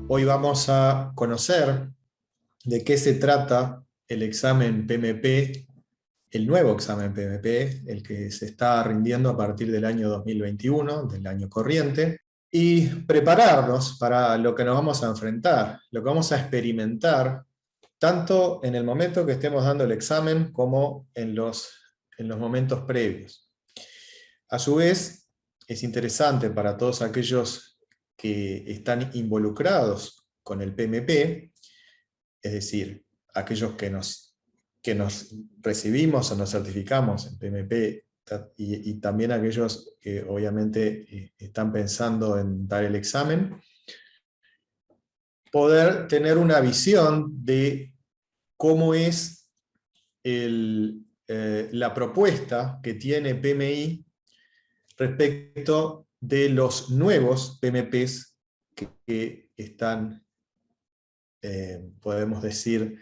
Hoy vamos a conocer de qué se trata el examen PMP, el nuevo examen PMP, el que se está rindiendo a partir del año 2021, del año corriente, y prepararnos para lo que nos vamos a enfrentar, lo que vamos a experimentar, tanto en el momento que estemos dando el examen como en los momentos previos. A su vez, es interesante para todos aquellos que están involucrados con el PMP, es decir, aquellos que nos recibimos o nos certificamos en PMP y también aquellos que obviamente están pensando en dar el examen, poder tener una visión de cómo es la propuesta que tiene PMI respecto de los nuevos PMPs que están, podemos decir,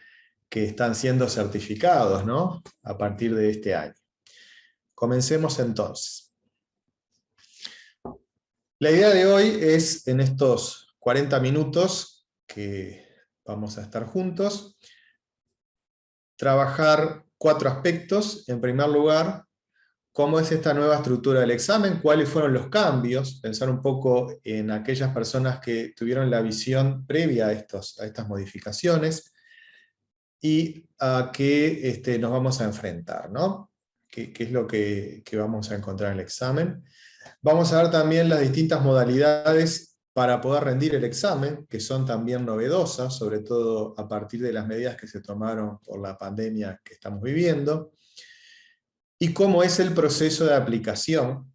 que están siendo certificados, ¿no?, a partir de este año. Comencemos entonces. La idea de hoy es, en estos 40 minutos que vamos a estar juntos, trabajar 4 aspectos. En primer lugar, cómo es esta nueva estructura del examen, cuáles fueron los cambios, pensar un poco en aquellas personas que tuvieron la visión previa a estas modificaciones, y a qué nos vamos a enfrentar, ¿no? ¿Qué es lo que vamos a encontrar en el examen? Vamos a ver también las distintas modalidades para poder rendir el examen, que son también novedosas, sobre todo a partir de las medidas que se tomaron por la pandemia que estamos viviendo, y cómo es el proceso de aplicación.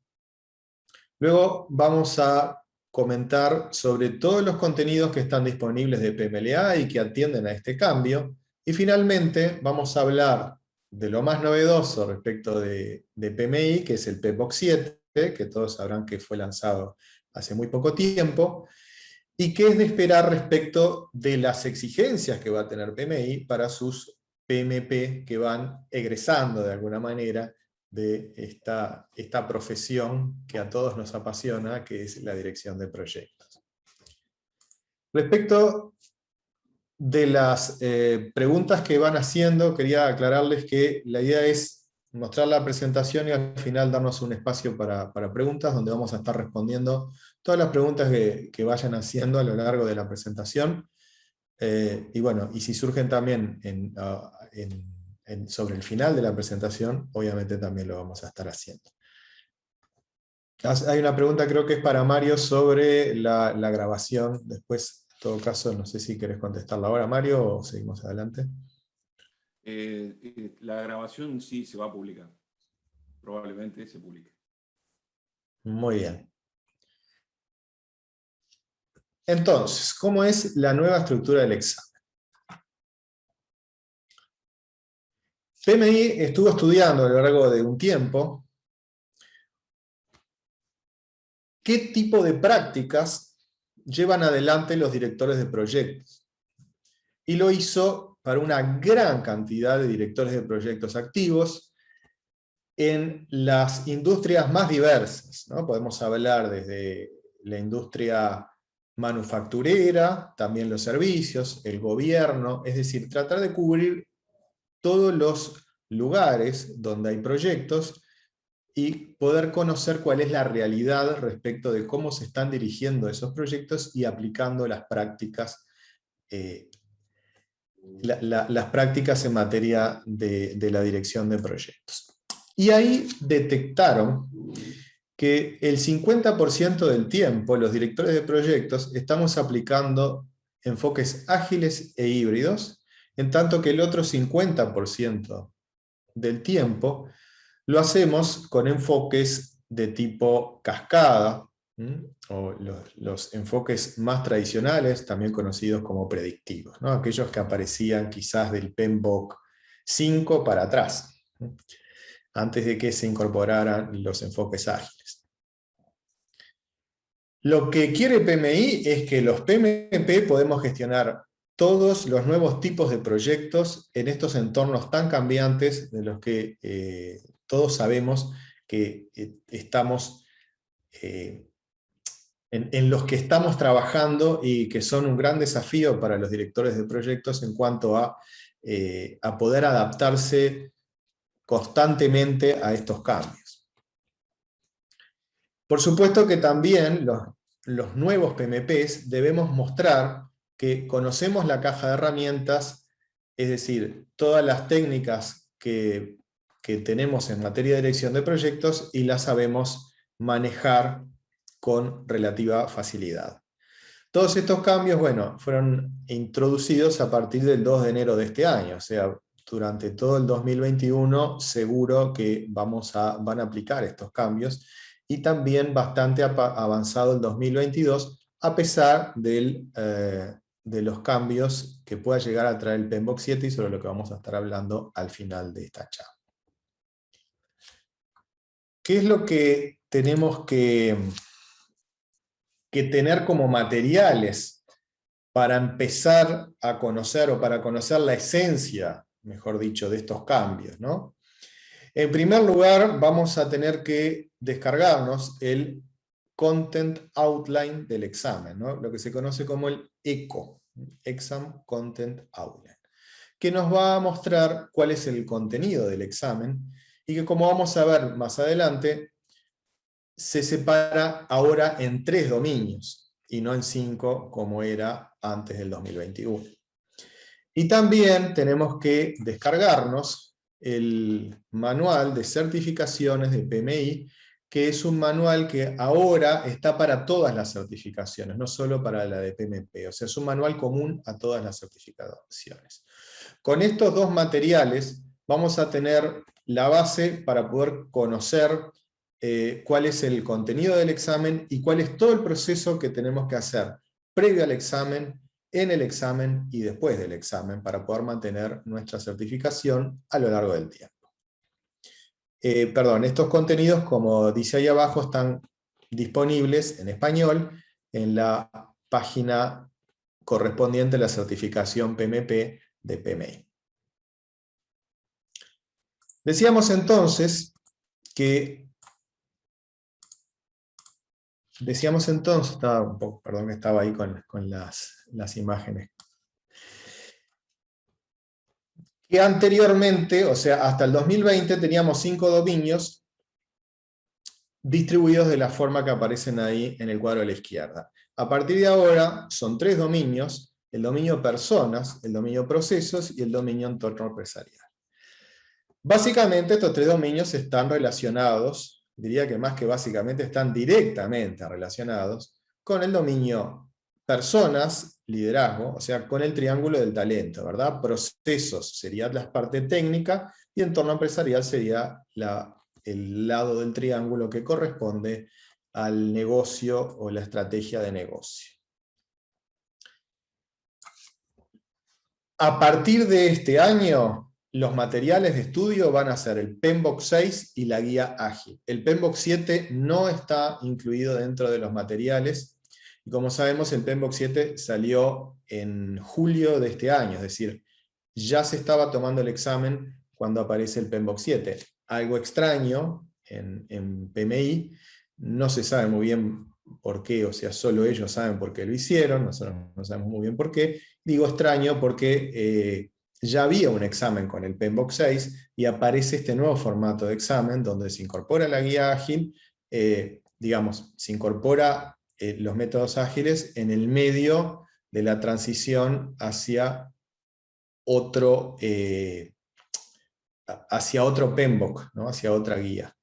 Luego vamos a comentar sobre todos los contenidos que están disponibles de PMLA y que atienden a este cambio. Y finalmente vamos a hablar de lo más novedoso respecto de PMI, que es el PMBOK 7, que todos sabrán que fue lanzado hace muy poco tiempo, y qué es de esperar respecto de las exigencias que va a tener PMI para sus PMP que van egresando de alguna manera de esta profesión que a todos nos apasiona, que es la dirección de proyectos. Respecto de las preguntas que van haciendo, quería aclararles que la idea es mostrar la presentación y al final darnos un espacio para preguntas, donde vamos a estar respondiendo todas las preguntas que vayan haciendo a lo largo de la presentación. Y bueno, y si surgen también sobre el final de la presentación, obviamente también lo vamos a estar haciendo. Hay una pregunta, creo que es para Mario, sobre la grabación. Después, en todo caso, no sé si querés contestarla ahora, Mario, o seguimos adelante. La grabación sí se va a publicar. Probablemente se publique. Muy bien. Entonces, ¿cómo es la nueva estructura del examen? PMI estuvo estudiando a lo largo de un tiempo qué tipo de prácticas llevan adelante los directores de proyectos. Y lo hizo para una gran cantidad de directores de proyectos activos en las industrias más diversas, ¿no? Podemos hablar desde la industria manufacturera, también los servicios, el gobierno, es decir, tratar de cubrir todos los lugares donde hay proyectos y poder conocer cuál es la realidad respecto de cómo se están dirigiendo esos proyectos y aplicando las prácticas, las prácticas en materia de la dirección de proyectos. Y ahí detectaron que el 50% del tiempo los directores de proyectos estamos aplicando enfoques ágiles e híbridos, en tanto que el otro 50% del tiempo lo hacemos con enfoques de tipo cascada, o los enfoques más tradicionales, también conocidos como predictivos, ¿no? Aquellos que aparecían quizás del PMBOK 5 para atrás, antes de que se incorporaran los enfoques ágiles. Lo que quiere PMI es que los PMP podemos gestionar todos los nuevos tipos de proyectos en estos entornos tan cambiantes de los que todos sabemos que estamos en los que estamos trabajando y que son un gran desafío para los directores de proyectos en cuanto a poder adaptarse constantemente a estos cambios. Por supuesto que también los nuevos PMPs debemos mostrar que conocemos la caja de herramientas, es decir, todas las técnicas que tenemos en materia de dirección de proyectos y las sabemos manejar con relativa facilidad. Todos estos cambios, bueno, fueron introducidos a partir del 2 de enero de este año, o sea, durante todo el 2021 seguro que van a aplicar estos cambios, y también bastante avanzado el 2022, a pesar de los cambios que pueda llegar a traer el PMBOK 7, y sobre lo que vamos a estar hablando al final de esta charla. ¿Qué es lo que tenemos que tener como materiales para empezar a conocer, o para conocer la esencia, mejor dicho, de estos cambios, ¿no? En primer lugar, vamos a tener que descargarnos el Content Outline del examen, ¿no? Lo que se conoce como el ECO, Exam Content Outline, que nos va a mostrar cuál es el contenido del examen, y que, como vamos a ver más adelante, se separa ahora en 3 dominios, y no en 5 como era antes del 2021. Y también tenemos que descargarnos el manual de certificaciones de PMI, que es un manual que ahora está para todas las certificaciones, no solo para la de PMP, o sea, es un manual común a todas las certificaciones. Con estos dos materiales vamos a tener la base para poder conocer cuál es el contenido del examen y cuál es todo el proceso que tenemos que hacer previo al examen, en el examen y después del examen, para poder mantener nuestra certificación a lo largo del tiempo. Estos contenidos, como dice ahí abajo, están disponibles en español en la página correspondiente a la certificación PMP de PMI. Decíamos entonces que estaba ahí con las imágenes, que anteriormente, o sea, hasta el 2020, teníamos 5 dominios distribuidos de la forma que aparecen ahí en el cuadro de la izquierda. A partir de ahora son 3 dominios: el dominio personas, el dominio procesos y el dominio entorno empresarial. Básicamente estos 3 dominios están relacionados, diría que más que básicamente, están directamente relacionados con el dominio personas, liderazgo, o sea, con el triángulo del talento, ¿verdad? Procesos sería la parte técnica, y entorno empresarial sería el lado del triángulo que corresponde al negocio o la estrategia de negocio. A partir de este año, los materiales de estudio van a ser el PMBOK 6 y la guía ágil. El PMBOK 7 no está incluido dentro de los materiales, y como sabemos el PMBOK 7 salió en julio de este año, es decir, ya se estaba tomando el examen cuando aparece el PMBOK 7. Algo extraño en PMI, no se sabe muy bien por qué, o sea, solo ellos saben por qué lo hicieron, nosotros no sabemos muy bien por qué. Digo extraño porque ya había un examen con el PMBOK 6, y aparece este nuevo formato de examen donde se incorpora la guía ágil, se incorpora los métodos ágiles en el medio de la transición hacia otro PMBOK, ¿no? Hacia otra guía.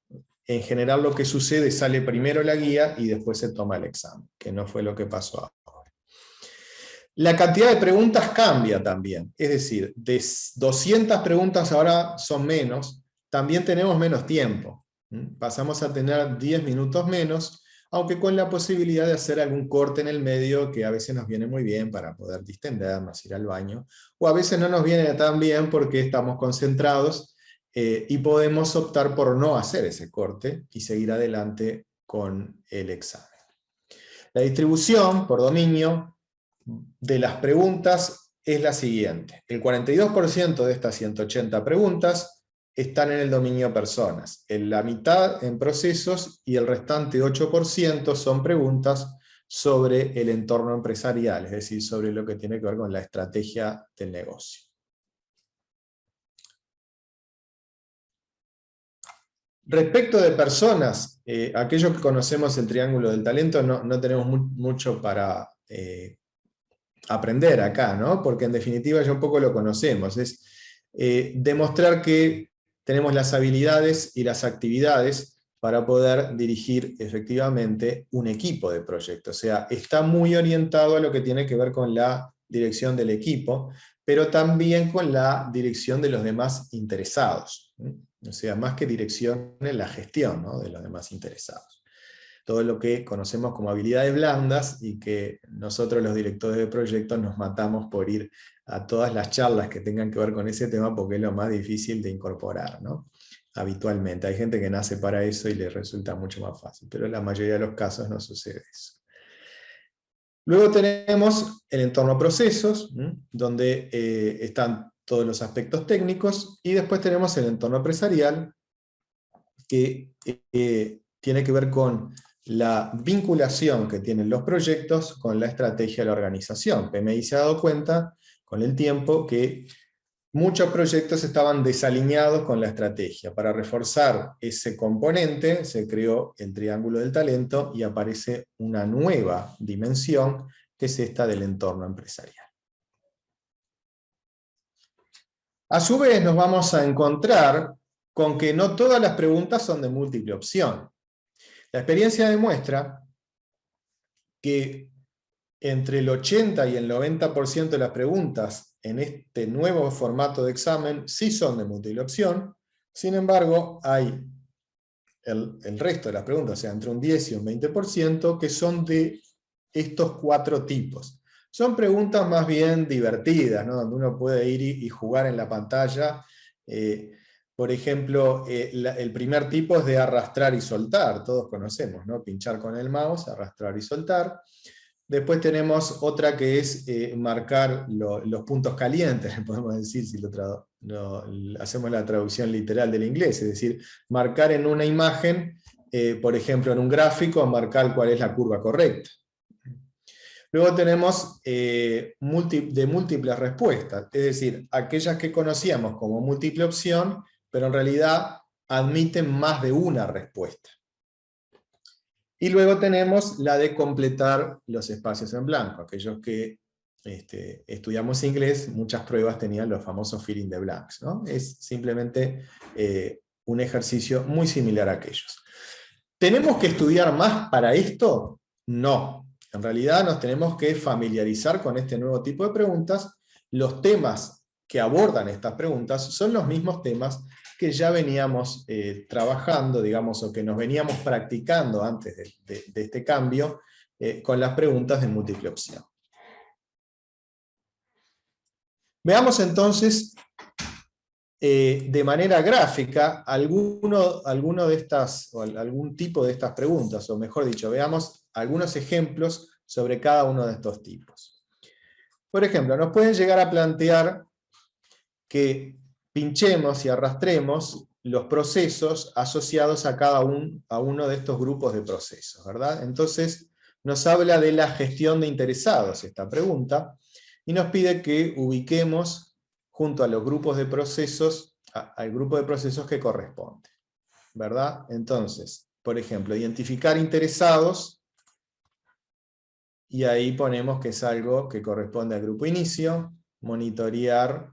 En general lo que sucede, sale primero la guía y después se toma el examen, que no fue lo que pasó ahora. La cantidad de preguntas cambia también, es decir, de 200 preguntas ahora son menos, también tenemos menos tiempo. Pasamos a tener 10 minutos menos, aunque con la posibilidad de hacer algún corte en el medio, que a veces nos viene muy bien para poder distendernos, ir al baño, o a veces no nos viene tan bien porque estamos concentrados, y podemos optar por no hacer ese corte y seguir adelante con el examen. La distribución por dominio de las preguntas es la siguiente: el 42% de estas 180 preguntas están en el dominio personas, en la mitad en procesos, y el restante 8% son preguntas sobre el entorno empresarial, es decir, sobre lo que tiene que ver con la estrategia del negocio. Respecto de personas, aquellos que conocemos el triángulo del talento no tenemos mucho para aprender acá, ¿no? Porque en definitiva ya un poco lo conocemos. Es demostrar que tenemos las habilidades y las actividades para poder dirigir efectivamente un equipo de proyecto. O sea, está muy orientado a lo que tiene que ver con la dirección del equipo, pero también con la dirección de los demás interesados. O sea, más que dirección en la gestión, ¿no?, de los demás interesados. Todo lo que conocemos como habilidades blandas y que nosotros los directores de proyectos nos matamos por ir a todas las charlas que tengan que ver con ese tema porque es lo más difícil de incorporar, ¿no?, habitualmente. Hay gente que nace para eso y les resulta mucho más fácil, pero en la mayoría de los casos no sucede eso. Luego tenemos el entorno procesos, donde están todos los aspectos técnicos, y después tenemos el entorno empresarial, que tiene que ver con la vinculación que tienen los proyectos con la estrategia de la organización. PMI se ha dado cuenta con el tiempo que muchos proyectos estaban desalineados con la estrategia. Para reforzar ese componente se creó el triángulo del talento y aparece una nueva dimensión, que es esta del entorno empresarial. A su vez nos vamos a encontrar con que no todas las preguntas son de múltiple opción. La experiencia demuestra que entre el 80 y el 90% de las preguntas en este nuevo formato de examen sí son de múltiple opción. Sin embargo, hay el resto de las preguntas, o sea, entre un 10 y un 20%, que son de estos 4 tipos. Son preguntas más bien divertidas, ¿no?, donde uno puede ir y jugar en la pantalla. Por ejemplo, el primer tipo es de arrastrar y soltar, todos conocemos, ¿no?, pinchar con el mouse, arrastrar y soltar. Después tenemos otra que es marcar los puntos calientes, podemos decir, si hacemos la traducción literal del inglés, es decir, marcar en una imagen, por ejemplo en un gráfico, marcar cuál es la curva correcta. Luego tenemos de múltiples respuestas, es decir, aquellas que conocíamos como múltiple opción, pero en realidad admiten más de una respuesta. Y luego tenemos la de completar los espacios en blanco. Aquellos que estudiamos inglés, muchas pruebas tenían los famosos fill in the blanks, ¿no? Es simplemente un ejercicio muy similar a aquellos. ¿Tenemos que estudiar más para esto? No. En realidad nos tenemos que familiarizar con este nuevo tipo de preguntas. Los temas que abordan estas preguntas son los mismos temas que ya veníamos trabajando, digamos, o que nos veníamos practicando antes de este cambio, con las preguntas de múltiple opción. Veamos entonces, de manera gráfica, alguno de estas, o algún tipo de estas preguntas, o mejor dicho, veamos algunos ejemplos sobre cada uno de estos tipos. Por ejemplo, nos pueden llegar a plantear que pinchemos y arrastremos los procesos asociados a uno de estos grupos de procesos, ¿verdad? Entonces, nos habla de la gestión de interesados esta pregunta, y nos pide que ubiquemos junto a los grupos de procesos, al grupo de procesos que corresponde, ¿verdad? Entonces, por ejemplo, identificar interesados, y ahí ponemos que es algo que corresponde al grupo inicio, monitorear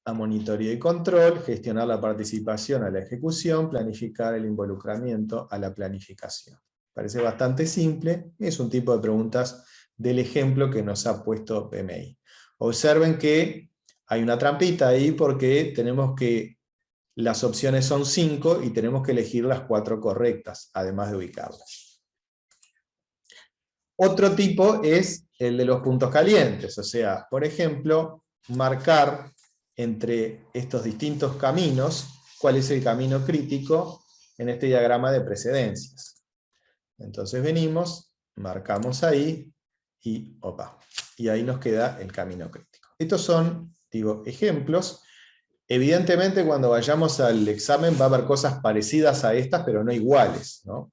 a monitoreo y control, gestionar la participación a la ejecución, planificar el involucramiento a la planificación. Parece bastante simple, es un tipo de preguntas del ejemplo que nos ha puesto PMI. Observen que hay una trampita ahí porque tenemos que, las opciones son 5 y tenemos que elegir las 4 correctas, además de ubicarlas. Otro tipo es el de los puntos calientes, o sea, por ejemplo, marcar entre estos distintos caminos cuál es el camino crítico en este diagrama de precedencias. Entonces venimos, marcamos ahí, y ahí nos queda el camino crítico. Estos son, digo, ejemplos. Evidentemente cuando vayamos al examen va a haber cosas parecidas a estas, pero no iguales, ¿no?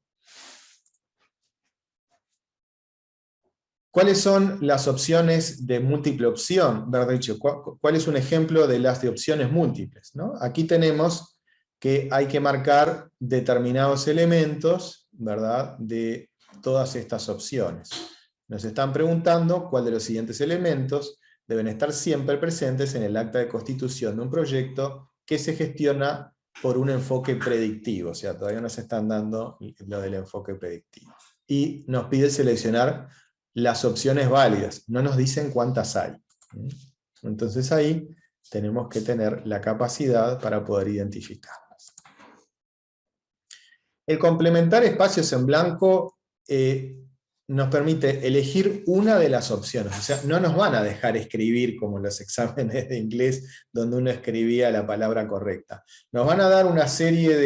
¿Cuáles son las opciones de múltiple opción? Mejor dicho, ¿cuál es un ejemplo de las de opciones múltiples, ¿no? Aquí tenemos que hay que marcar determinados elementos, ¿verdad?, de todas estas opciones. Nos están preguntando cuál de los siguientes elementos deben estar siempre presentes en el acta de constitución de un proyecto que se gestiona por un enfoque predictivo. O sea, todavía nos están dando lo del enfoque predictivo. Y nos pide seleccionar las opciones válidas. No nos dicen cuántas hay. Entonces ahí tenemos que tener la capacidad para poder identificarlas. El complementar espacios en blanco nos permite elegir una de las opciones. O sea, no nos van a dejar escribir como en los exámenes de inglés donde uno escribía la palabra correcta. Nos van a dar una serie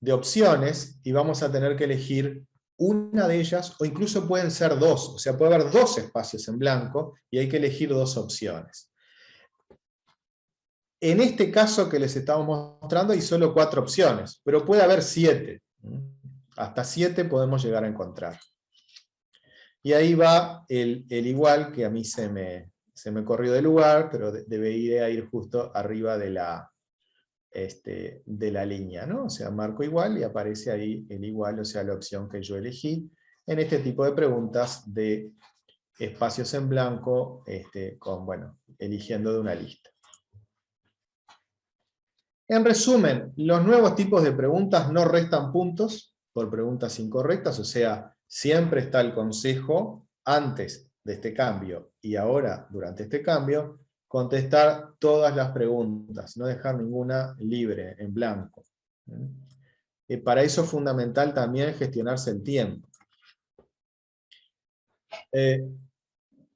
de opciones y vamos a tener que elegir una de ellas, o incluso pueden ser dos. O sea, puede haber dos espacios en blanco y hay que elegir dos opciones. En este caso que les estamos mostrando hay solo 4 opciones, pero puede haber 7. Hasta 7 podemos llegar a encontrar. Y ahí va el igual, que a mí se me corrió del lugar, pero debería ir justo arriba de la línea, ¿no? O sea, marco igual y aparece ahí el igual, o sea, la opción que yo elegí en este tipo de preguntas de espacios en blanco, eligiendo de una lista. En resumen, los nuevos tipos de preguntas no restan puntos por preguntas incorrectas, o sea, siempre está el consejo antes de este cambio y ahora durante este cambio, contestar todas las preguntas, no dejar ninguna libre, en blanco. Para eso es fundamental también gestionarse el tiempo.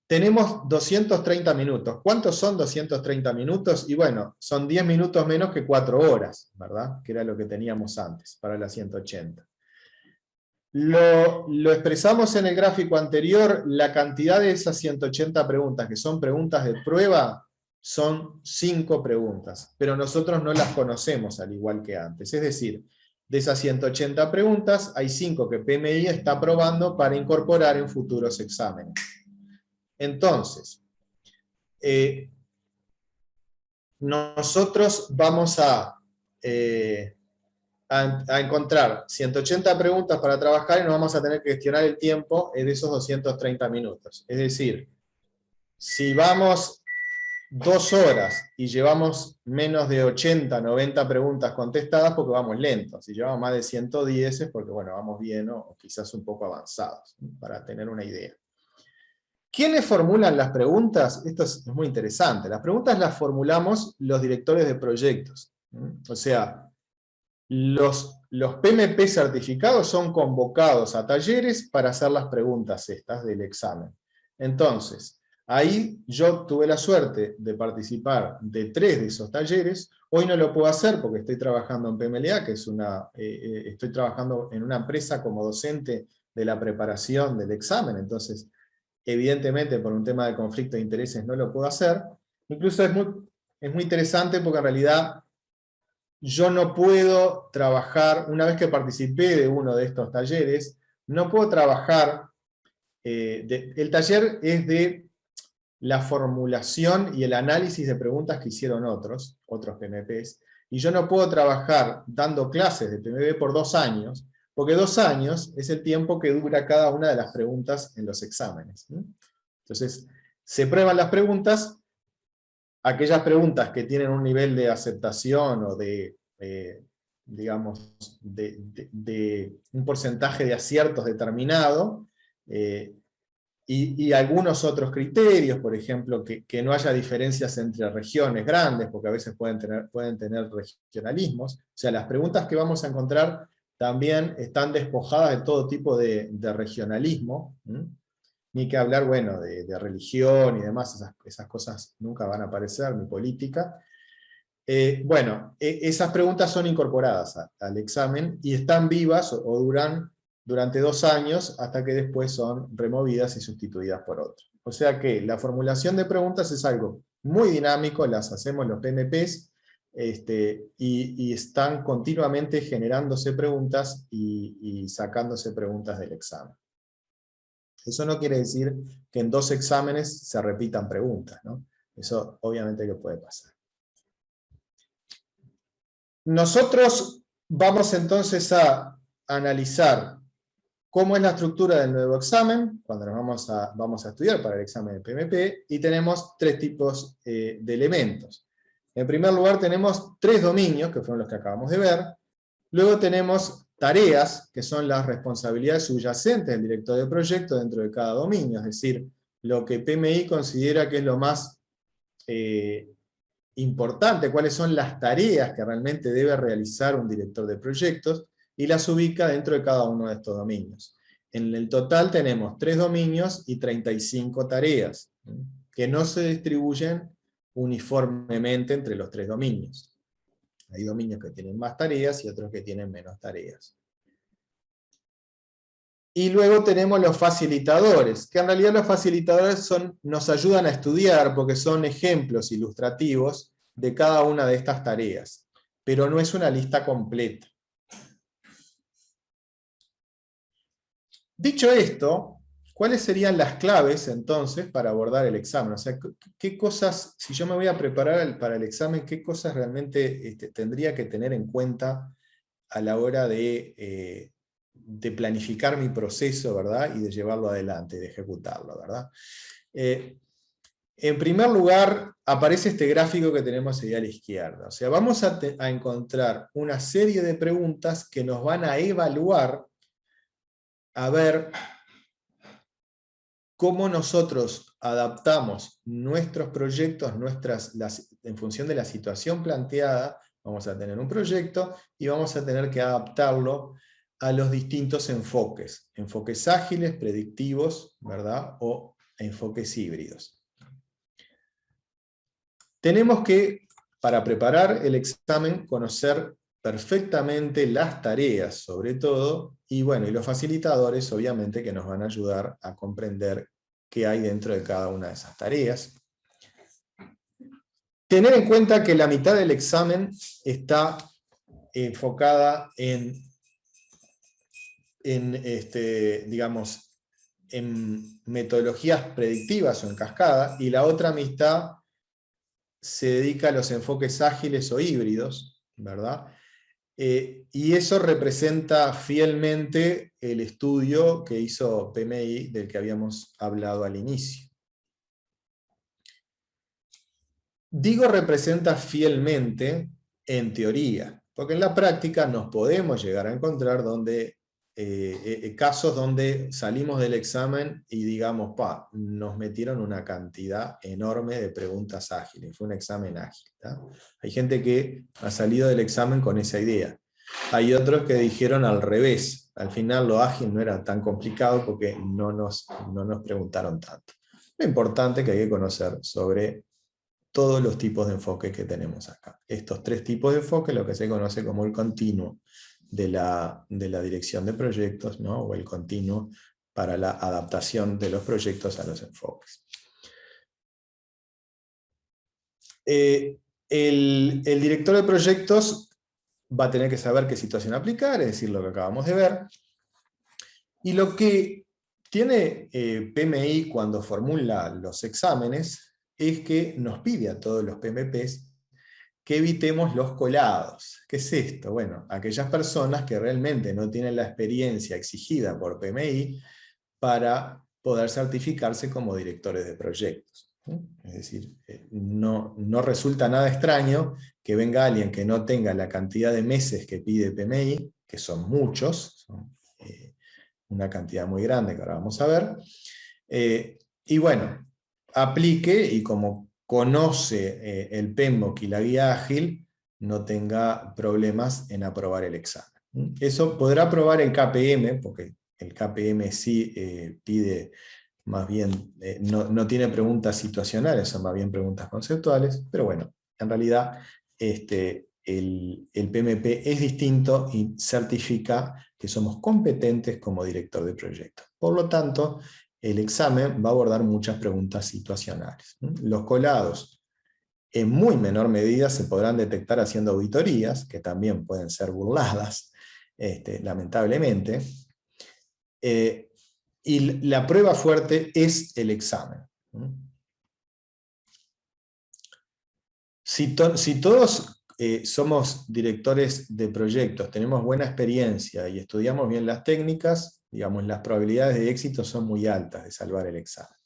Tenemos 230 minutos. ¿Cuántos son 230 minutos? Y bueno, son 10 minutos menos que 4 horas, ¿verdad? Que era lo que teníamos antes, para la 180. Lo expresamos en el gráfico anterior, la cantidad de esas 180 preguntas, que son preguntas de prueba, son 5 preguntas, pero nosotros no las conocemos al igual que antes. Es decir, de esas 180 preguntas, hay 5 que PMI está probando para incorporar en futuros exámenes. Entonces, nosotros vamos a encontrar 180 preguntas para trabajar y nos vamos a tener que gestionar el tiempo de esos 230 minutos. Es decir, si vamos 2 horas y llevamos menos de 80, 90 preguntas contestadas, porque vamos lentos. Si llevamos más de 110 es porque, bueno, vamos bien o quizás un poco avanzados, para tener una idea. ¿Quiénes formulan las preguntas? Esto es muy interesante. Las preguntas las formulamos los directores de proyectos. O sea, los PMP certificados son convocados a talleres para hacer las preguntas estas del examen. Entonces, ahí yo tuve la suerte de participar de 3 de esos talleres. Hoy no lo puedo hacer porque estoy trabajando en PMLA, que es estoy trabajando en una empresa como docente de la preparación del examen. Entonces, evidentemente por un tema de conflicto de intereses no lo puedo hacer. Incluso es muy interesante porque en realidad yo no puedo trabajar, una vez que participé de uno de estos talleres, no puedo trabajar, el taller es de la formulación y el análisis de preguntas que hicieron otros PMPs, y yo no puedo trabajar dando clases de PMP por 2 años, porque 2 años es el tiempo que dura cada una de las preguntas en los exámenes. Entonces, se prueban las preguntas, aquellas preguntas que tienen un nivel de aceptación o de un porcentaje de aciertos determinado, y algunos otros criterios, por ejemplo, que no haya diferencias entre regiones grandes, porque a veces pueden tener regionalismos. O sea, las preguntas que vamos a encontrar también están despojadas de todo tipo de regionalismo, ni que hablar, bueno, de religión y demás, esas cosas nunca van a aparecer, ni política. Esas preguntas son incorporadas al examen y están vivas o duran durante 2 años hasta que después son removidas y sustituidas por otras. O sea que la formulación de preguntas es algo muy dinámico, las hacemos los PMPs, y están continuamente generándose preguntas y sacándose preguntas del examen. Eso no quiere decir que en 2 exámenes se repitan preguntas, ¿no? Eso obviamente que puede pasar. Nosotros vamos entonces a analizar cómo es la estructura del nuevo examen, cuando nos vamos a estudiar para el examen de PMP, y tenemos 3 tipos de elementos. En primer lugar tenemos 3 dominios, que fueron los que acabamos de ver. Luego tenemos tareas, que son las responsabilidades subyacentes del director de proyecto dentro de cada dominio, es decir, lo que PMI considera que es lo más importante, cuáles son las tareas que realmente debe realizar un director de proyectos, y las ubica dentro de cada uno de estos dominios. En el total tenemos 3 dominios y 35 tareas, que no se distribuyen uniformemente entre los 3 dominios. Hay dominios que tienen más tareas y otros que tienen menos tareas. Y luego tenemos los facilitadores, que en realidad los facilitadores nos ayudan a estudiar porque son ejemplos ilustrativos de cada una de estas tareas, pero no es una lista completa. Dicho esto, ¿cuáles serían las claves entonces para abordar el examen? O sea, ¿qué cosas, si yo me voy a preparar para el examen, qué cosas realmente tendría que tener en cuenta a la hora de planificar mi proceso, ¿verdad? Y de llevarlo adelante, de ejecutarlo, ¿verdad? En primer lugar, aparece este gráfico que tenemos ahí a la izquierda. O sea, vamos a encontrar una serie de preguntas que nos van a evaluar a ver cómo nosotros adaptamos nuestros proyectos, en función de la situación planteada. Vamos a tener un proyecto y vamos a tener que adaptarlo a los distintos enfoques. Enfoques ágiles, predictivos, ¿verdad? O enfoques híbridos. Tenemos que, para preparar el examen, conocer perfectamente las tareas, sobre todo, y bueno, y los facilitadores, obviamente, que nos van a ayudar a comprender qué hay dentro de cada una de esas tareas. Tener en cuenta que la mitad del examen está enfocada digamos, en metodologías predictivas o en cascada, y la otra mitad se dedica a los enfoques ágiles o híbridos, ¿verdad? Y eso representa fielmente el estudio que hizo PMI, del que habíamos hablado al inicio. Digo representa fielmente en teoría, porque en la práctica nos podemos llegar a encontrar casos donde salimos del examen y digamos, nos metieron una cantidad enorme de preguntas ágiles, fue un examen ágil, ¿tá? Hay gente que ha salido del examen con esa idea. Hay otros que dijeron al revés, al final lo ágil no era tan complicado porque no nos preguntaron tanto. Lo importante es que hay que conocer sobre todos los tipos de enfoque que tenemos acá. Estos 3 tipos de enfoque, lo que se conoce como el continuo de la dirección de proyectos, ¿no? O el continuo para la adaptación de los proyectos a los enfoques. El director de proyectos va a tener que saber qué situación aplicar, es decir, lo que acabamos de ver. Y lo que tiene PMI cuando formula los exámenes es que nos pide a todos los PMPs que evitemos los colados. ¿Qué es esto? Bueno, aquellas personas que realmente no tienen la experiencia exigida por PMI para poder certificarse como directores de proyectos. Es decir, no resulta nada extraño que venga alguien que no tenga la cantidad de meses que pide PMI, que son muchos, una cantidad muy grande que ahora vamos a ver, y bueno, aplique y como conoce el PMBOK y la guía ágil, no tenga problemas en aprobar el examen. Eso podrá aprobar el KPM, porque el KPM sí pide más bien, no tiene preguntas situacionales, son más bien preguntas conceptuales, pero bueno, en realidad el PMP es distinto y certifica que somos competentes como director de proyecto. Por lo tanto, el examen va a abordar muchas preguntas situacionales. Los colados, en muy menor medida, se podrán detectar haciendo auditorías, que también pueden ser burladas, lamentablemente. y la prueba fuerte es el examen. Si todos somos directores de proyectos, tenemos buena experiencia y estudiamos bien las técnicas, digamos, las probabilidades de éxito son muy altas de salvar el examen.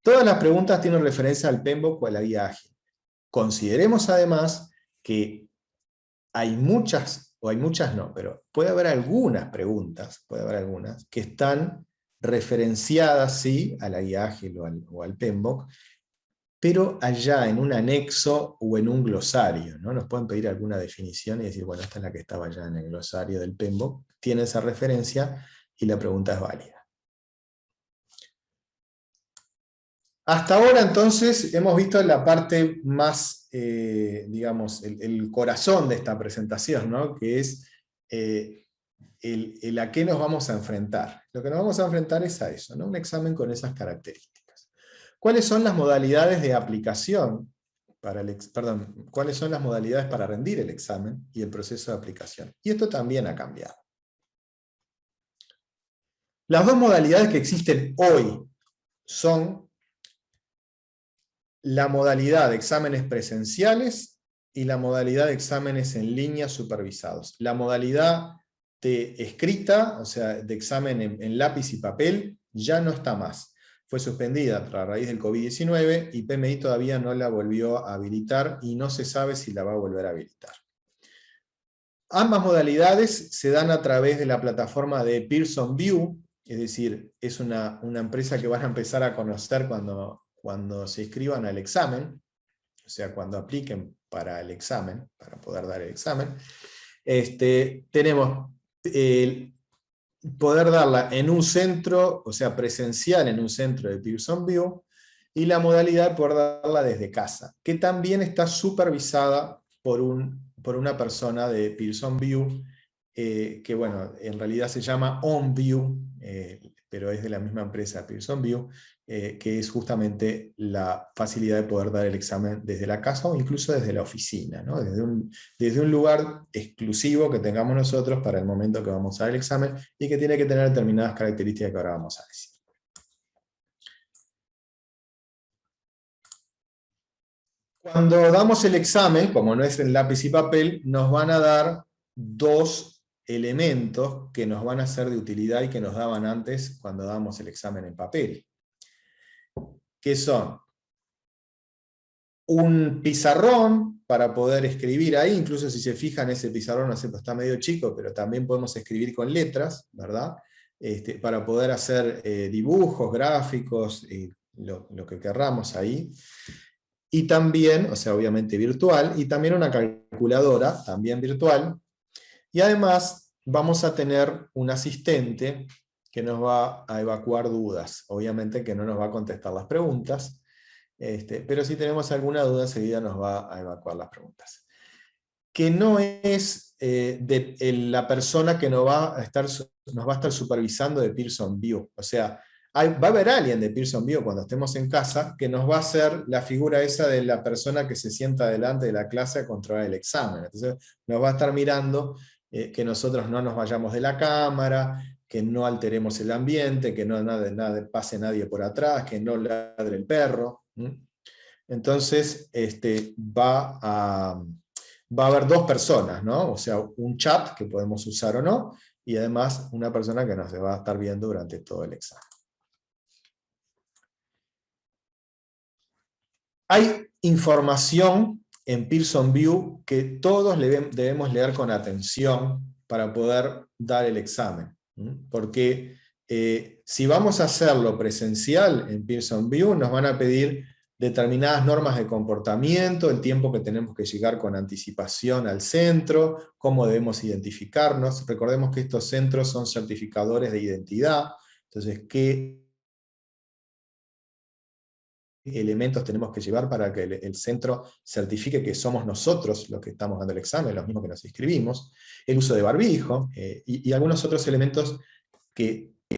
Todas las preguntas tienen referencia al PMBOK o a la guía ágil. Consideremos además que hay muchas, o hay muchas no, pero puede haber algunas preguntas, que están referenciadas, sí, a la guía ágil o al PMBOK, pero allá en un anexo o en un glosario, ¿no? Nos pueden pedir alguna definición y decir, bueno, esta es la que estaba allá en el glosario del PMBOK, tiene esa referencia y la pregunta es válida. Hasta ahora, entonces, hemos visto la parte más, digamos, el corazón de esta presentación, ¿no? Que es el a qué nos vamos a enfrentar. Lo que nos vamos a enfrentar es a eso, ¿no? Un examen con esas características. ¿Cuáles son las modalidades de aplicación cuáles son las modalidades para rendir el examen y el proceso de aplicación? Y esto también ha cambiado. Las dos modalidades que existen hoy son la modalidad de exámenes presenciales y la modalidad de exámenes en línea supervisados. La modalidad de escrita, o sea, de examen en lápiz y papel, ya no está más. Fue suspendida a raíz del COVID-19 y PMI todavía no la volvió a habilitar y no se sabe si la va a volver a habilitar. Ambas modalidades se dan a través de la plataforma de Pearson VUE, es decir, es una empresa que van a empezar a conocer cuando se inscriban al examen, o sea, cuando apliquen para el examen, para poder dar el examen. Tenemos poder darla en un centro, o sea, presencial en un centro de Pearson VUE, y la modalidad de poder darla desde casa, que también está supervisada por una persona de Pearson VUE, que bueno, en realidad se llama OnView, pero es de la misma empresa Pearson VUE, que es justamente la facilidad de poder dar el examen desde la casa o incluso desde la oficina, ¿no? Desde un lugar exclusivo que tengamos nosotros para el momento que vamos a dar el examen y que tiene que tener determinadas características que ahora vamos a decir. Cuando damos el examen, como no es en lápiz y papel, nos van a dar dos elementos que nos van a ser de utilidad y que nos daban antes cuando damos el examen en papel, que son un pizarrón para poder escribir ahí, incluso si se fijan ese pizarrón, no sé, pues está medio chico, pero también podemos escribir con letras, ¿verdad? Para poder hacer dibujos, gráficos, lo que querramos ahí. Y también, o sea, obviamente virtual, y también una calculadora, también virtual. Y además vamos a tener un asistente que nos va a evacuar dudas. Obviamente que no nos va a contestar las preguntas, pero si tenemos alguna duda, enseguida nos va a evacuar las preguntas. Que no es la persona que nos va a estar supervisando de Pearson VUE. O sea, va a haber alguien de Pearson VUE cuando estemos en casa que nos va a hacer la figura esa de la persona que se sienta delante de la clase a controlar el examen. Entonces nos va a estar mirando que nosotros no nos vayamos de la cámara, que no alteremos el ambiente, que no pase nadie por atrás, que no ladre el perro. Entonces va a haber dos personas, ¿no? O sea, un chat que podemos usar o no, y además una persona que nos va a estar viendo durante todo el examen. Hay información en Pearson VUE que todos debemos leer con atención para poder dar el examen. Porque si vamos a hacerlo presencial en Pearson VUE, nos van a pedir determinadas normas de comportamiento, el tiempo que tenemos que llegar con anticipación al centro, cómo debemos identificarnos. Recordemos que estos centros son certificadores de identidad, entonces, ¿qué elementos tenemos que llevar para que el centro certifique que somos nosotros los que estamos dando el examen, los mismos que nos inscribimos? El uso de barbijo, y algunos otros elementos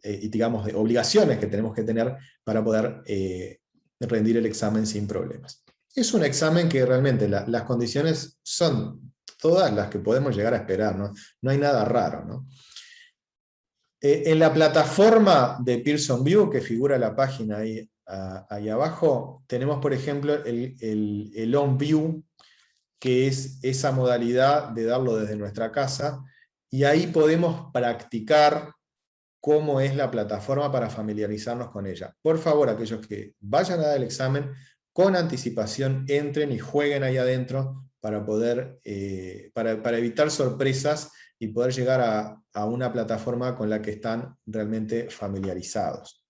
digamos, de obligaciones que tenemos que tener para poder rendir el examen sin problemas. Es un examen que realmente las condiciones son todas las que podemos llegar a esperar, ¿no? No hay nada raro, ¿no? En la plataforma de Pearson VUE, que figura la página ahí abajo, tenemos, por ejemplo, el OnView, que es esa modalidad de darlo desde nuestra casa, y ahí podemos practicar cómo es la plataforma para familiarizarnos con ella. Por favor, aquellos que vayan a dar el examen, con anticipación entren y jueguen ahí adentro para para evitar sorpresas y poder llegar a una plataforma con la que están realmente familiarizados.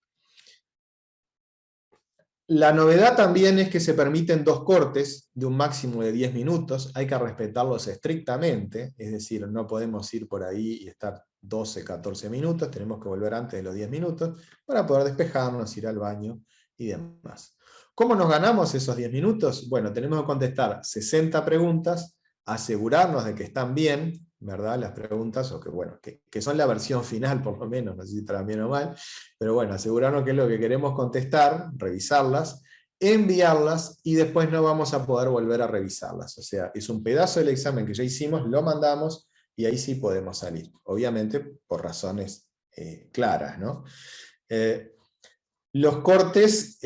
La novedad también es que se permiten 2 cortes de un máximo de 10 minutos, hay que respetarlos estrictamente, es decir, no podemos ir por ahí y estar 12, 14 minutos, tenemos que volver antes de los 10 minutos para poder despejarnos, ir al baño y demás. ¿Cómo nos ganamos esos 10 minutos? Bueno, tenemos que contestar 60 preguntas, asegurarnos de que están bien, ¿verdad? Las preguntas, o que son la versión final por lo menos, no sé si estarán bien o mal, pero bueno, asegurarnos que es lo que queremos contestar, revisarlas, enviarlas, y después no vamos a poder volver a revisarlas. O sea, es un pedazo del examen que ya hicimos, lo mandamos, y ahí sí podemos salir. Obviamente por razones claras, ¿no? Los cortes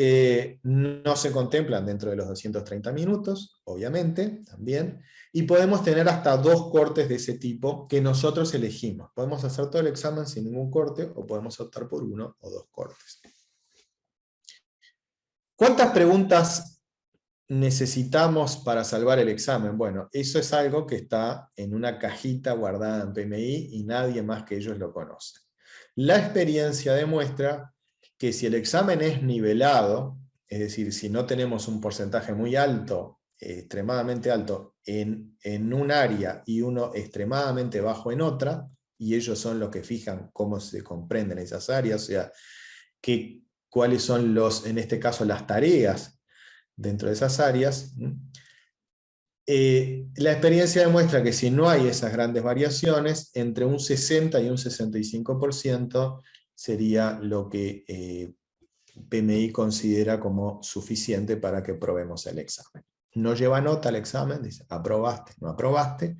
no se contemplan dentro de los 230 minutos, obviamente, también, y podemos tener hasta 2 cortes de ese tipo que nosotros elegimos. Podemos hacer todo el examen sin ningún corte, o podemos optar por 1 o 2 cortes. ¿Cuántas preguntas necesitamos para salvar el examen? Bueno, eso es algo que está en una cajita guardada en PMI y nadie más que ellos lo conoce. La experiencia demuestra que si el examen es nivelado, es decir, si no tenemos un porcentaje muy alto, extremadamente alto, en un área y uno extremadamente bajo en otra, y ellos son los que fijan cómo se comprenden esas áreas, o sea, cuáles son en este caso, las tareas dentro de esas áreas. La experiencia demuestra que si no hay esas grandes variaciones, entre un 60 y un 65% sería lo que PMI considera como suficiente para que probemos el examen. No lleva nota el examen, dice aprobaste, no aprobaste.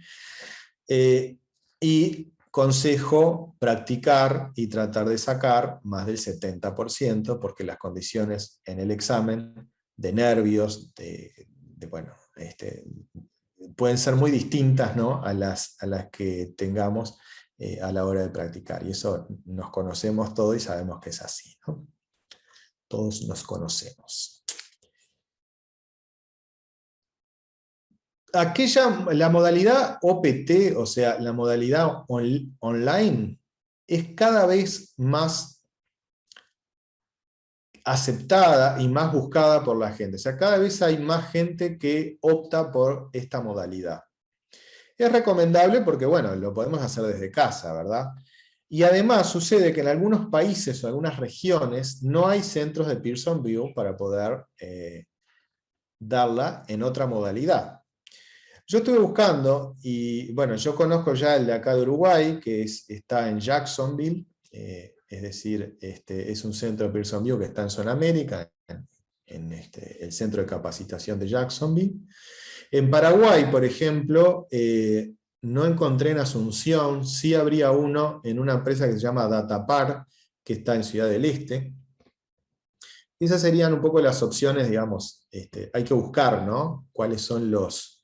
Y consejo practicar y tratar de sacar más del 70%, porque las condiciones en el examen de nervios, pueden ser muy distintas, ¿no?, a las que tengamos a la hora de practicar. Y eso nos conocemos todos y sabemos que es así, ¿no? Todos nos conocemos. La modalidad OPT, o sea, la modalidad online, es cada vez más aceptada y más buscada por la gente. O sea, cada vez hay más gente que opta por esta modalidad. Es recomendable porque, bueno, lo podemos hacer desde casa, ¿verdad? Y además sucede que en algunos países o algunas regiones no hay centros de Pearson VUE para poder darla en otra modalidad. Yo estuve buscando, y bueno, yo conozco ya el de acá de Uruguay, que está en Jacksonville, es decir, es un centro de Pearson VUE que está en Sudamérica, en el centro de capacitación de Jacksonville. En Paraguay, por ejemplo, no encontré en Asunción, sí habría uno en una empresa que se llama Datapar, que está en Ciudad del Este. Esas serían un poco las opciones, digamos, hay que buscar, ¿no?, cuáles son los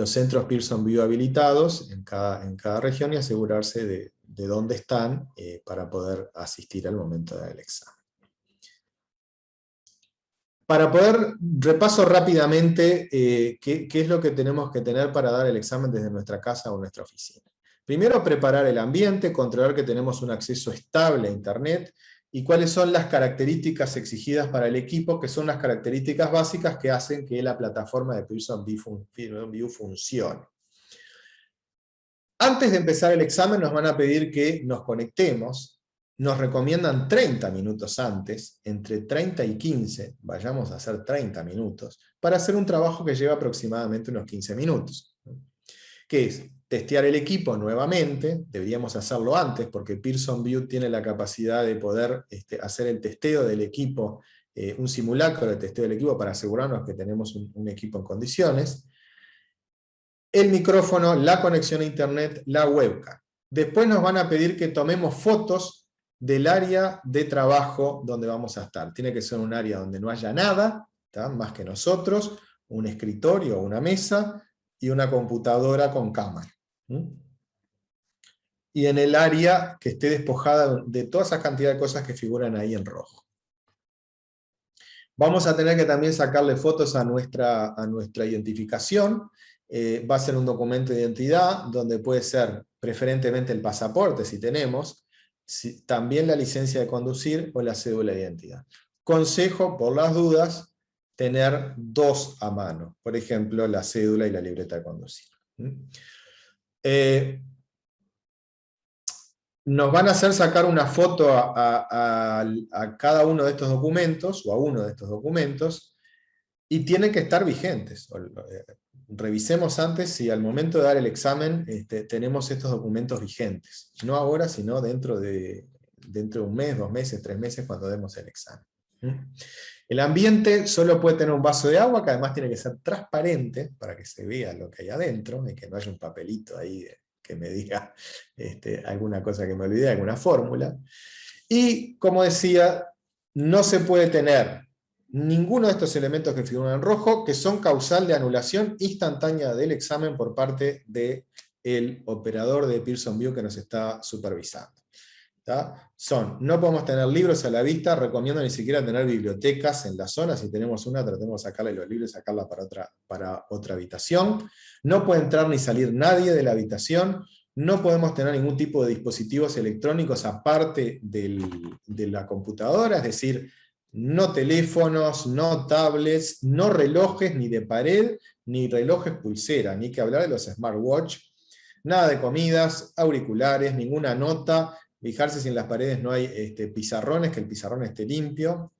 centros Pearson VUE habilitados en cada región, y asegurarse de dónde están para poder asistir al momento del examen. Para poder, repaso rápidamente qué es lo que tenemos que tener para dar el examen desde nuestra casa o nuestra oficina. Primero, preparar el ambiente, controlar que tenemos un acceso estable a Internet, y cuáles son las características exigidas para el equipo, que son las características básicas que hacen que la plataforma de Pearson VUE funcione. Antes de empezar el examen nos van a pedir que nos conectemos. Nos recomiendan 30 minutos antes, entre 30 y 15, vayamos a hacer 30 minutos, para hacer un trabajo que lleva aproximadamente unos 15 minutos. ¿Qué es? Testear el equipo nuevamente, deberíamos hacerlo antes, porque Pearson VUE tiene la capacidad de poder hacer el testeo del equipo, un simulacro de testeo del equipo para asegurarnos que tenemos un equipo en condiciones. El micrófono, la conexión a Internet, la webcam. Después nos van a pedir que tomemos fotos del área de trabajo donde vamos a estar. Tiene que ser un área donde no haya nada, ¿tá? Más que nosotros, un escritorio, una mesa y una computadora con cámara. Y en el área que esté despojada de toda esa cantidad de cosas que figuran ahí en rojo. Vamos a tener que también sacarle fotos a nuestra identificación. Va a ser un documento de identidad, donde puede ser preferentemente el pasaporte, si tenemos, también la licencia de conducir o la cédula de identidad. Consejo, por las dudas, tener 2 a mano. Por ejemplo, la cédula y la libreta de conducir. Nos van a hacer sacar una foto a cada uno de estos documentos, o a uno de estos documentos, y tienen que estar vigentes. Revisemos antes si al momento de dar el examen tenemos estos documentos vigentes. No ahora, sino dentro de un mes, 2 meses, 3 meses, cuando demos el examen. El ambiente solo puede tener un vaso de agua, que además tiene que ser transparente, para que se vea lo que hay adentro, y que no haya un papelito ahí que me diga alguna cosa que me olvidé, alguna fórmula. Y, como decía, no se puede tener ninguno de estos elementos que figuran en rojo, que son causal de anulación instantánea del examen por parte del operador de Pearson VUE que nos está supervisando. ¿Tá? No podemos tener libros a la vista, recomiendo ni siquiera tener bibliotecas en la zona. Si tenemos una, tratemos de sacarle los libros y sacarla para otra habitación. No puede entrar ni salir nadie de la habitación. No podemos tener ningún tipo de dispositivos electrónicos aparte de la computadora, es decir, no teléfonos, no tablets, no relojes ni de pared, ni relojes pulsera, ni que hablar de los smartwatch. Nada de comidas, auriculares, ninguna nota. Fijarse si en las paredes no hay pizarrones, que el pizarrón esté limpio.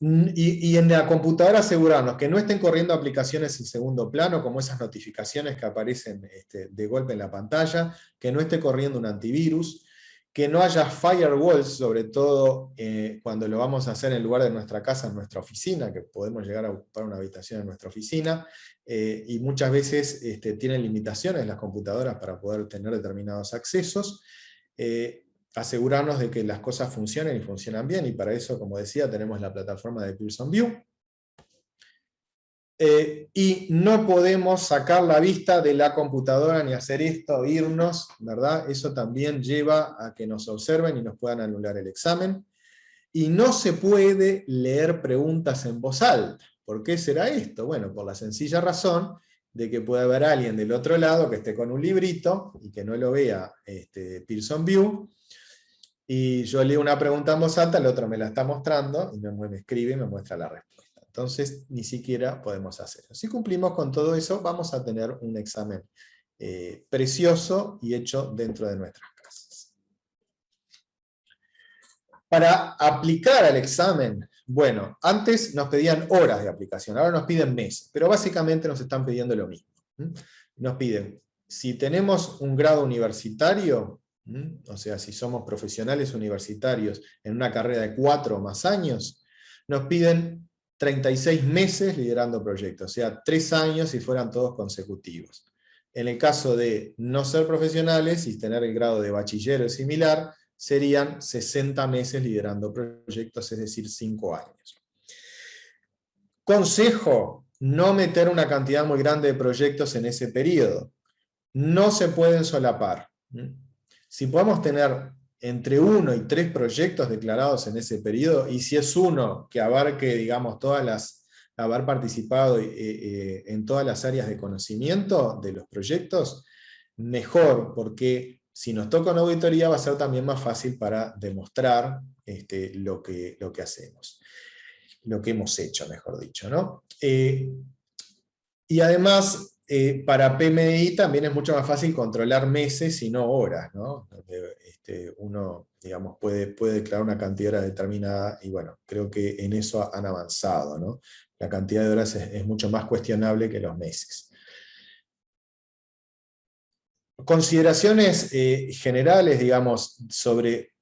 Y en la computadora asegurarnos que no estén corriendo aplicaciones en segundo plano, como esas notificaciones que aparecen de golpe en la pantalla, que no esté corriendo un antivirus, que no haya firewalls, sobre todo cuando lo vamos a hacer en lugar de nuestra casa, en nuestra oficina, que podemos llegar a ocupar una habitación en nuestra oficina, y muchas veces tienen limitaciones las computadoras para poder tener determinados accesos. Asegurarnos de que las cosas funcionen y funcionan bien, y para eso, como decía, tenemos la plataforma de Pearson VUE. Y no podemos sacar la vista de la computadora ni hacer esto, irnos, ¿verdad? Eso también lleva a que nos observen y nos puedan anular el examen. Y no se puede leer preguntas en voz alta. ¿Por qué será esto? Bueno, por la sencilla razón de que puede haber alguien del otro lado que esté con un librito y que no lo vea Pearson VUE, y yo leo una pregunta en voz alta, el otro me la está mostrando, y me escribe y me muestra la respuesta. Entonces, ni siquiera podemos hacerlo. Si cumplimos con todo eso, vamos a tener un examen precioso y hecho dentro de nuestras casas. Para aplicar al examen, bueno, antes nos pedían horas de aplicación, ahora nos piden meses, pero básicamente nos están pidiendo lo mismo. Nos piden, si tenemos un grado universitario, o sea, si somos profesionales universitarios en una carrera de 4 o más años, nos piden 36 meses liderando proyectos, o sea, 3 años si fueran todos consecutivos. En el caso de no ser profesionales y tener el grado de bachiller o similar, serían 60 meses liderando proyectos, es decir, 5 años. Consejo, no meter una cantidad muy grande de proyectos en ese periodo. No se pueden solapar. Si podemos tener entre 1 y 3 proyectos declarados en ese periodo, y si es uno que abarque, digamos, haber participado en todas las áreas de conocimiento de los proyectos, mejor, porque si nos toca una auditoría va a ser también más fácil para demostrar lo que hacemos, lo que hemos hecho, mejor dicho, ¿no? Y además, para PMI también es mucho más fácil controlar meses y no horas, ¿no? Uno, digamos, puede declarar una cantidad de horas determinada, y bueno, creo que en eso han avanzado, ¿no? La cantidad de horas es mucho más cuestionable que los meses. Consideraciones generales, digamos, sobre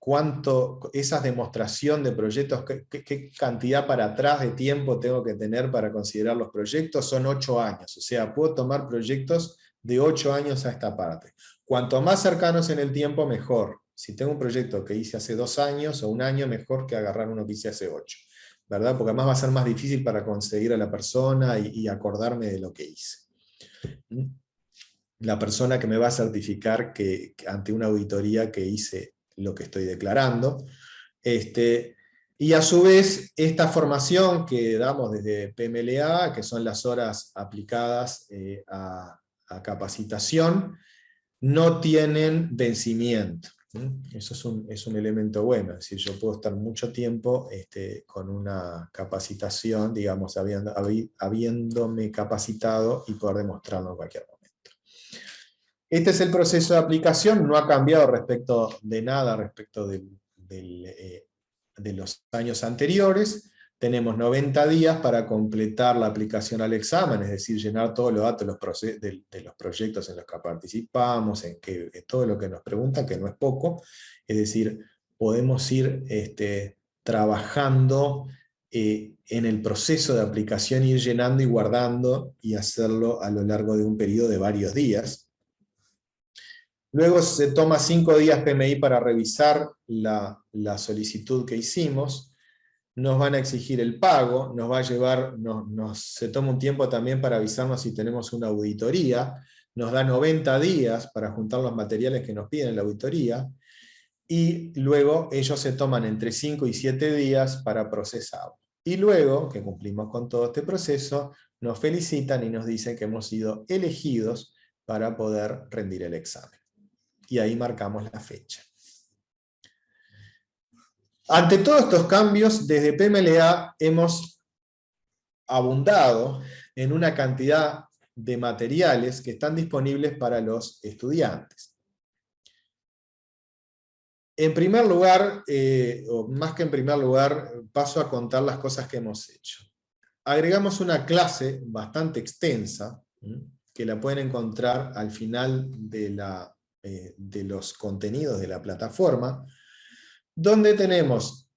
esa demostración de proyectos, qué cantidad para atrás de tiempo tengo que tener para considerar los proyectos, son 8 años, o sea, puedo tomar proyectos de 8 años a esta parte. cuanto más cercanos en el tiempo, mejor. Si tengo un proyecto que hice hace 2 años o 1 año, mejor que agarrar uno que hice hace 8, ¿verdad? Porque además va a ser más difícil para conseguir a la persona y acordarme de lo que hice. La persona que me va a certificar que ante una auditoría que hice lo que estoy declarando. Y a su vez, esta formación que damos desde PMLA, que son las horas aplicadas a capacitación, no tienen vencimiento. Eso es un elemento bueno, es decir, yo puedo estar mucho tiempo con una capacitación, digamos, habiéndome capacitado y poder demostrarlo en cualquier momento. Este es el proceso de aplicación, no ha cambiado respecto de nada respecto de los años anteriores. Tenemos 90 días para completar la aplicación al examen, es decir, llenar todos los datos de los proyectos en los que participamos, en todo lo que nos preguntan, que no es poco. Es decir, podemos ir trabajando en el proceso de aplicación, ir llenando y guardando, y hacerlo a lo largo de un periodo de varios días. Luego se toma 5 días PMI para revisar la solicitud que hicimos. Nos van a exigir el pago, nos va a llevar, se toma un tiempo también para avisarnos si tenemos una auditoría, nos da 90 días para juntar los materiales que nos piden en la auditoría, y luego ellos se toman entre 5 y 7 días para procesarlo. Y luego, que cumplimos con todo este proceso, nos felicitan y nos dicen que hemos sido elegidos para poder rendir el examen. Y ahí marcamos la fecha. Ante todos estos cambios, desde PMLA hemos abundado en una cantidad de materiales que están disponibles para los estudiantes. En primer lugar, o más que en primer lugar, paso a contar las cosas que hemos hecho. Agregamos una clase bastante extensa, que la pueden encontrar al final de los contenidos de la plataforma, donde tenemos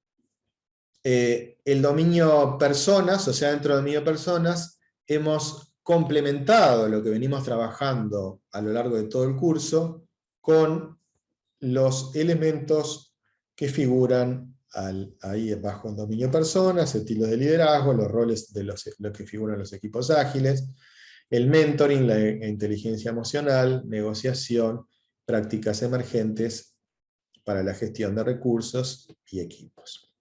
el dominio personas, o sea, dentro del dominio personas, hemos complementado lo que venimos trabajando a lo largo de todo el curso con los elementos que figuran ahí bajo el dominio personas, estilos de liderazgo, los roles de los que figuran los equipos ágiles, el mentoring, la inteligencia emocional, negociación, prácticas emergentes para la gestión de recursos y equipos.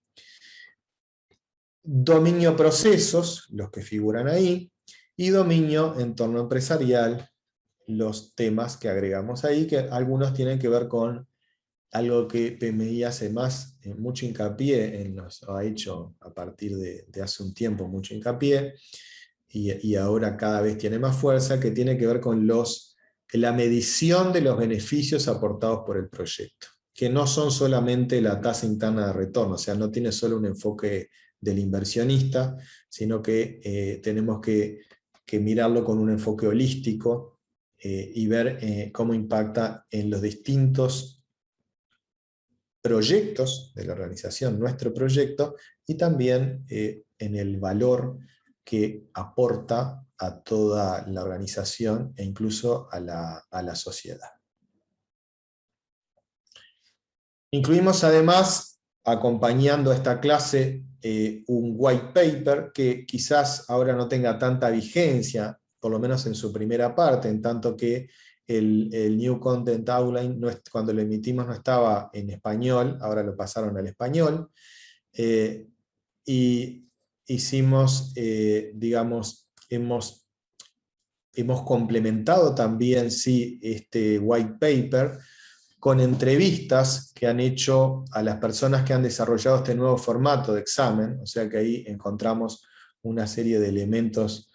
Dominio procesos, los que figuran ahí, y dominio entorno empresarial, los temas que agregamos ahí, que algunos tienen que ver con algo que PMI hace mucho hincapié, ha hecho a partir de hace un tiempo mucho hincapié, y ahora cada vez tiene más fuerza, que tiene que ver con la medición de los beneficios aportados por el proyecto, que no son solamente la tasa interna de retorno, o sea, no tiene solo un enfoque del inversionista, sino que tenemos que mirarlo con un enfoque holístico y ver cómo impacta en los distintos proyectos de la organización, nuestro proyecto, y también en el valor que aporta a toda la organización e incluso a la sociedad. Incluimos además, acompañando a esta clase, un white paper que quizás ahora no tenga tanta vigencia, por lo menos en su primera parte, en tanto que el New Content Outline, cuando lo emitimos, no estaba en español, ahora lo pasaron al español, y hicimos, digamos, hemos complementado también, sí, este white paper con entrevistas que han hecho a las personas que han desarrollado este nuevo formato de examen, o sea que ahí encontramos una serie de elementos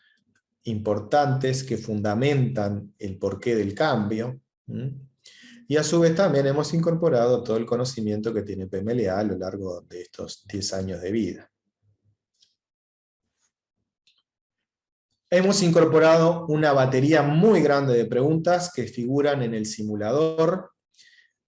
importantes que fundamentan el porqué del cambio, y a su vez también hemos incorporado todo el conocimiento que tiene PMLA a lo largo de estos 10 años de vida. Hemos incorporado una batería muy grande de preguntas que figuran en el simulador.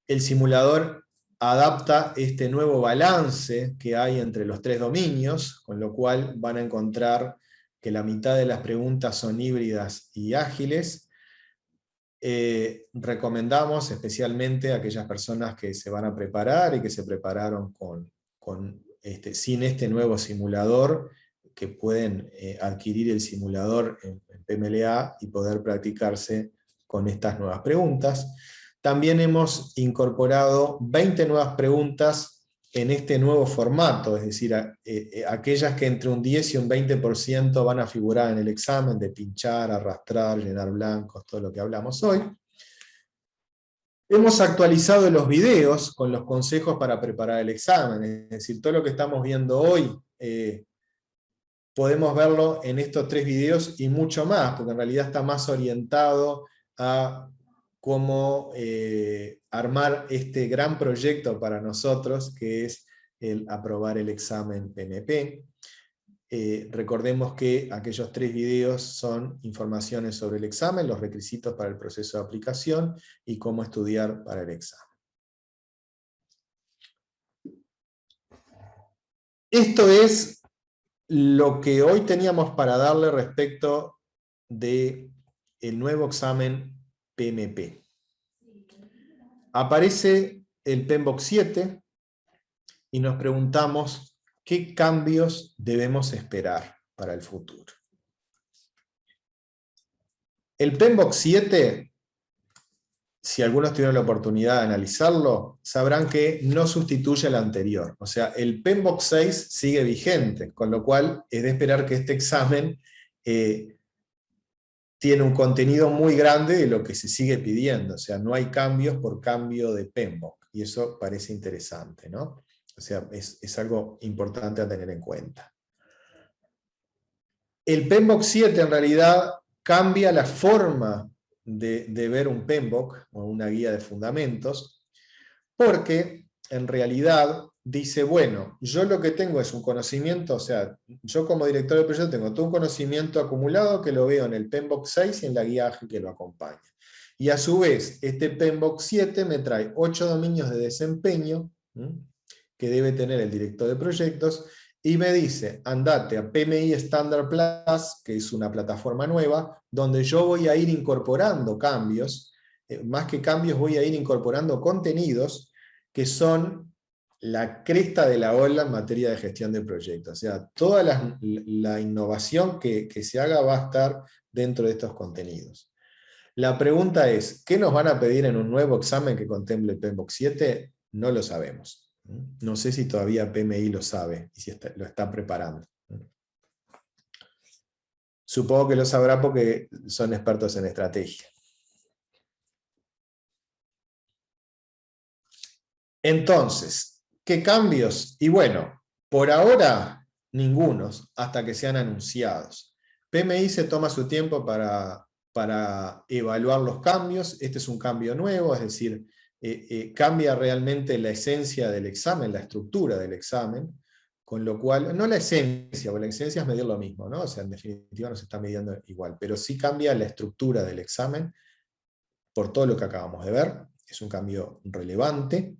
El simulador adapta este nuevo balance que hay entre los 3 dominios, con lo cual van a encontrar que la mitad de las preguntas son híbridas y ágiles, Recomendamos especialmente a aquellas personas que se van a preparar y que se prepararon sin este nuevo simulador, que pueden adquirir el simulador en PMLA y poder practicarse con estas nuevas preguntas. También hemos incorporado 20 nuevas preguntas en este nuevo formato, es decir, aquellas que entre un 10 y un 20% van a figurar en el examen, de pinchar, arrastrar, llenar blancos, todo lo que hablamos hoy. Hemos actualizado los videos con los consejos para preparar el examen, es decir, todo lo que estamos viendo hoy podemos verlo en estos 3 videos y mucho más, porque en realidad está más orientado a cómo armar este gran proyecto para nosotros, que es el aprobar el examen PMP. Recordemos que aquellos 3 videos son informaciones sobre el examen, los requisitos para el proceso de aplicación y cómo estudiar para el examen. Esto es lo que hoy teníamos para darle respecto del nuevo examen PMP. Aparece el PMBOK 7 y nos preguntamos qué cambios debemos esperar para el futuro. El PMBOK 7, si algunos tuvieron la oportunidad de analizarlo, sabrán que no sustituye al anterior. O sea, el PMBOK 6 sigue vigente, con lo cual es de esperar que este examen tiene un contenido muy grande de lo que se sigue pidiendo. O sea, no hay cambios por cambio de PMBOK. Y eso parece interesante, ¿no? O sea, es algo importante a tener en cuenta. El PMBOK 7 en realidad cambia la forma de ver un PMBOK, o una guía de fundamentos, porque en realidad dice, bueno, yo lo que tengo es un conocimiento, o sea, yo como director de proyecto tengo todo un conocimiento acumulado que lo veo en el PMBOK 6 y en la guía ágil que lo acompaña. Y a su vez, este PMBOK 7 me trae 8 dominios de desempeño que debe tener el director de proyectos, y me dice, andate a PMI Standard Plus, que es una plataforma nueva, donde yo voy a ir incorporando cambios, más que cambios voy a ir incorporando contenidos que son la cresta de la ola en materia de gestión de proyectos. O sea, toda la innovación que se haga va a estar dentro de estos contenidos. La pregunta es, ¿qué nos van a pedir en un nuevo examen que contemple el PMBOK 7? No lo sabemos. No sé si todavía PMI lo sabe y si lo está preparando. Supongo que lo sabrá porque son expertos en estrategia. Entonces, ¿qué cambios? Y bueno, por ahora ningunos, hasta que sean anunciados. PMI se toma su tiempo para evaluar los cambios. Este es un cambio nuevo, es decir, cambia realmente la esencia del examen, la estructura del examen, con lo cual, no la esencia, porque la esencia es medir lo mismo, ¿no? O sea, en definitiva no se está midiendo igual, pero sí cambia la estructura del examen por todo lo que acabamos de ver. Es un cambio relevante.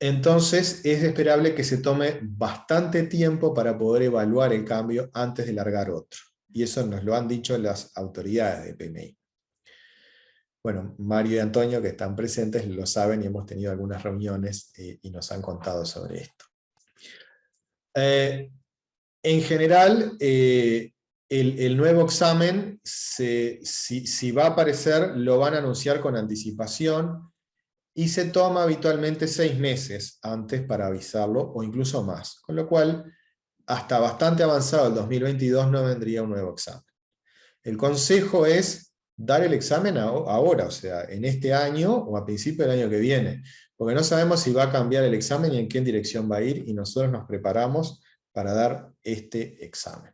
Entonces es esperable que se tome bastante tiempo para poder evaluar el cambio antes de largar otro. Y eso nos lo han dicho las autoridades de PMI. Bueno, Mario y Antonio, que están presentes, lo saben y hemos tenido algunas reuniones y nos han contado sobre esto. En general, el nuevo examen, si va a aparecer, lo van a anunciar con anticipación y se toma habitualmente 6 meses antes para avisarlo, o incluso más. Con lo cual, hasta bastante avanzado el 2022 no vendría un nuevo examen. El consejo es dar el examen ahora, o sea, en este año o a principio del año que viene, porque no sabemos si va a cambiar el examen y en qué dirección va a ir, y nosotros nos preparamos para dar este examen.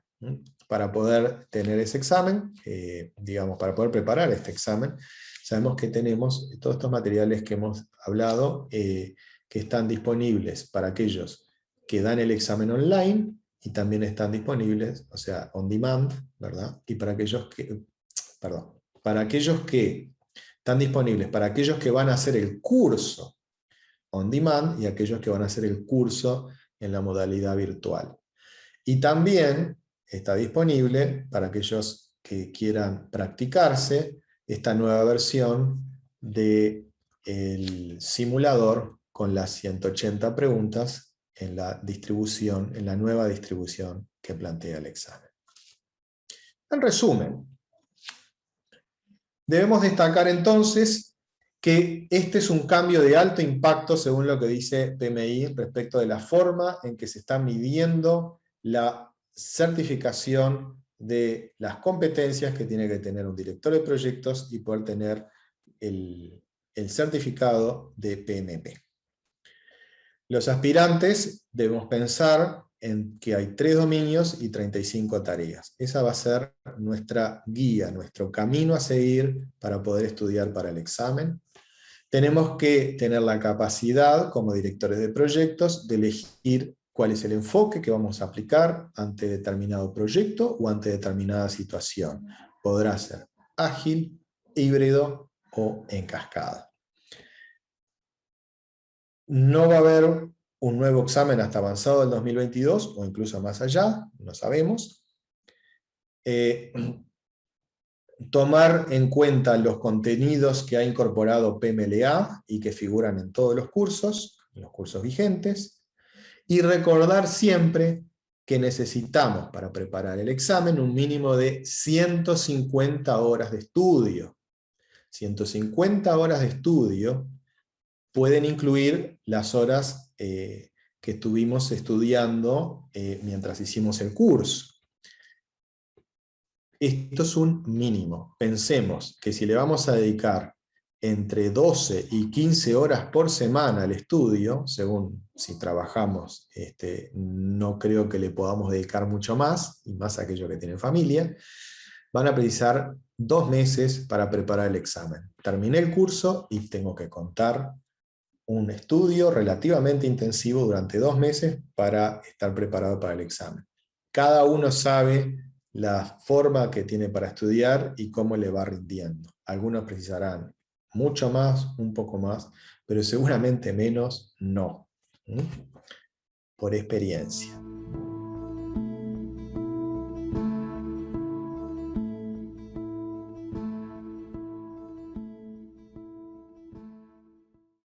Para poder tener ese examen, digamos, para poder preparar este examen, sabemos que tenemos todos estos materiales que hemos hablado, que están disponibles para aquellos que dan el examen online, y también están disponibles, o sea, on demand, ¿verdad? Y para aquellos que, para aquellos que están disponibles, para aquellos que van a hacer el curso on demand y aquellos que van a hacer el curso en la modalidad virtual. Y también está disponible para aquellos que quieran practicarse esta nueva versión del simulador con las 180 preguntas en la distribución, en la nueva distribución que plantea el examen. En resumen, debemos destacar entonces que este es un cambio de alto impacto según lo que dice PMI respecto de la forma en que se está midiendo la certificación de las competencias que tiene que tener un director de proyectos y poder tener el certificado de PMP. Los aspirantes debemos pensar en que hay 3 dominios y 35 tareas. Esa va a ser nuestra guía, nuestro camino a seguir para poder estudiar para el examen. Tenemos que tener la capacidad, como directores de proyectos, de elegir cuál es el enfoque que vamos a aplicar ante determinado proyecto o ante determinada situación. Podrá ser ágil, híbrido o en cascada. No va a haber un nuevo examen hasta avanzado del 2022, o incluso más allá, no sabemos. Tomar en cuenta los contenidos que ha incorporado PMLA y que figuran en todos los cursos vigentes, y recordar siempre que necesitamos para preparar el examen un mínimo de 150 horas de estudio. 150 horas de estudio pueden incluir las horas que estuvimos estudiando mientras hicimos el curso. Esto es un mínimo. Pensemos que si le vamos a dedicar entre 12 y 15 horas por semana al estudio, según si trabajamos, no creo que le podamos dedicar mucho más, y más a aquellos que tienen familia, van a precisar 2 meses para preparar el examen. Terminé el curso y tengo que contar un estudio relativamente intensivo durante 2 meses para estar preparado para el examen. Cada uno sabe la forma que tiene para estudiar y cómo le va rindiendo. Algunos precisarán mucho más, un poco más, pero seguramente menos no. Por experiencia.